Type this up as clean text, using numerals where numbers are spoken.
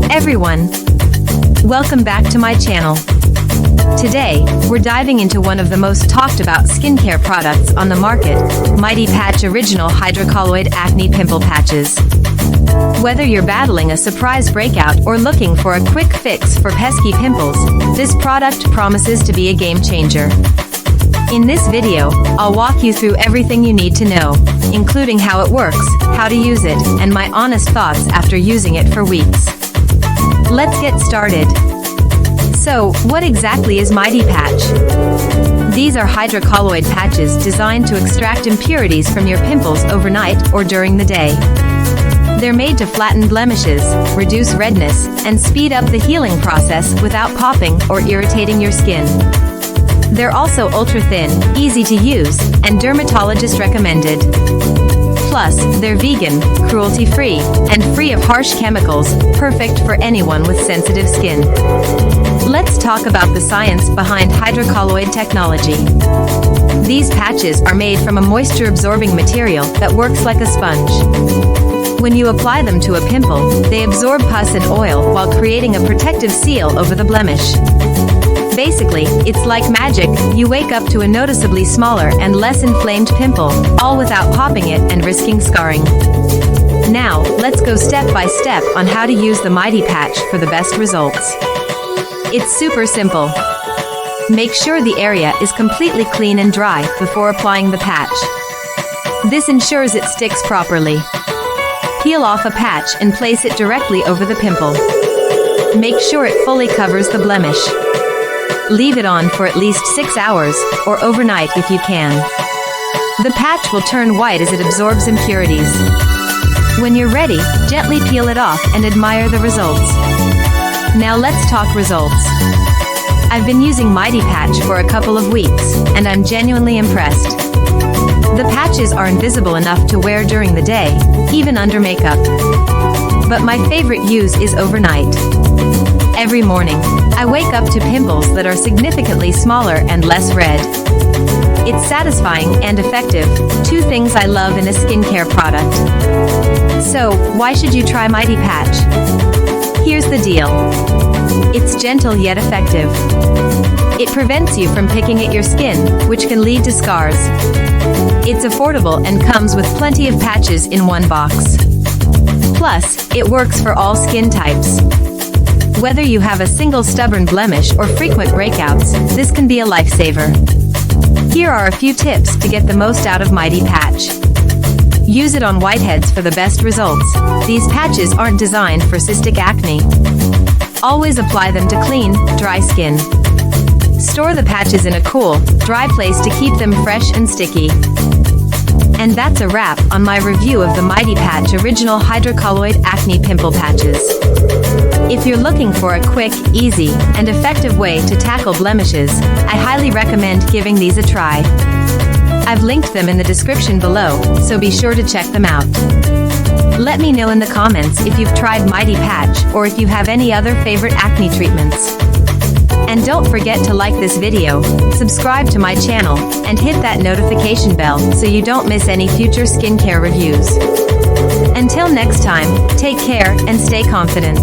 Everyone, welcome back to my channel. Today, we're diving into one of the most talked about skincare products on the market, Mighty Patch Original Hydrocolloid Acne Pimple Patches. Whether you're battling a surprise breakout or looking for a quick fix for pesky pimples, this product promises to be a game changer. In this video, I'll walk you through everything you need to know, including how it works, how to use it, and my honest thoughts after using it for weeks. Let's get started. So, what exactly is Mighty Patch? These are hydrocolloid patches designed to extract impurities from your pimples overnight or during the day. They're made to flatten blemishes, reduce redness, and speed up the healing process without popping or irritating your skin. They're also ultra-thin, easy to use, and dermatologist recommended. Plus, they're vegan, cruelty-free, and free of harsh chemicals, perfect for anyone with sensitive skin. Let's talk about the science behind hydrocolloid technology. These patches are made from a moisture-absorbing material that works like a sponge. When you apply them to a pimple, they absorb pus and oil while creating a protective seal over the blemish. Basically, it's like magic. You wake up to a noticeably smaller and less inflamed pimple, all without popping it and risking scarring. Now, let's go step by step on how to use the Mighty Patch for the best results. It's super simple. Make sure the area is completely clean and dry before applying the patch. This ensures it sticks properly. Peel off a patch and place it directly over the pimple. Make sure it fully covers the blemish. Leave it on for at least 6 hours, or overnight if you can. The patch will turn white as it absorbs impurities. When you're ready, gently peel it off and admire the results. Now let's talk results. I've been using Mighty Patch for a couple of weeks, and I'm genuinely impressed. The patches are invisible enough to wear during the day, even under makeup. But my favorite use is overnight. Every morning, I wake up to pimples that are significantly smaller and less red. It's satisfying and effective, two things I love in a skincare product. So, why should you try Mighty Patch? Here's the deal. It's gentle yet effective. It prevents you from picking at your skin, which can lead to scars. It's affordable and comes with plenty of patches in one box. Plus, it works for all skin types. Whether you have a single stubborn blemish or frequent breakouts, this can be a lifesaver. Here are a few tips to get the most out of Mighty Patch. Use it on whiteheads for the best results. These patches aren't designed for cystic acne. Always apply them to clean, dry skin. Store the patches in a cool, dry place to keep them fresh and sticky. And that's a wrap on my review of the Mighty Patch Original Hydrocolloid Acne Pimple Patches. If you're looking for a quick, easy, and effective way to tackle blemishes, I highly recommend giving these a try. I've linked them in the description below, so be sure to check them out. Let me know in the comments if you've tried Mighty Patch or if you have any other favorite acne treatments. And don't forget to like this video, subscribe to my channel, and hit that notification bell so you don't miss any future skincare reviews. Until next time, take care and stay confident.